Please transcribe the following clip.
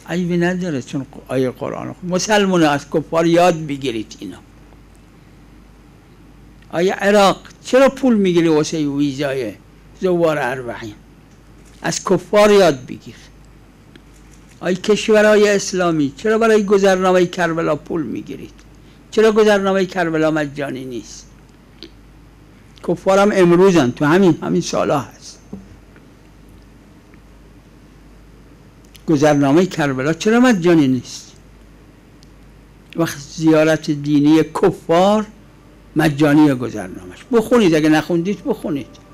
عیبی نداره، چون آیه قرآن مسلمان از کفار یاد بگیرید اینا. آیه عراق چرا پول میگیری واسه ویزای زوار اربعین؟ از کفار یاد بگیر. آیه کشورهای اسلامی چرا برای گذرنامه کربلا پول میگیرید؟ چرا گذرنامه کربلا مجانی نیست؟ کفارم امروزن، تو همین سالا هست. گذرنامه کربلا چرا مجانی نیست؟ وقت زیارت دینی کفار مجانی گذرنامهش. بخونید، اگه نخوندید بخونید.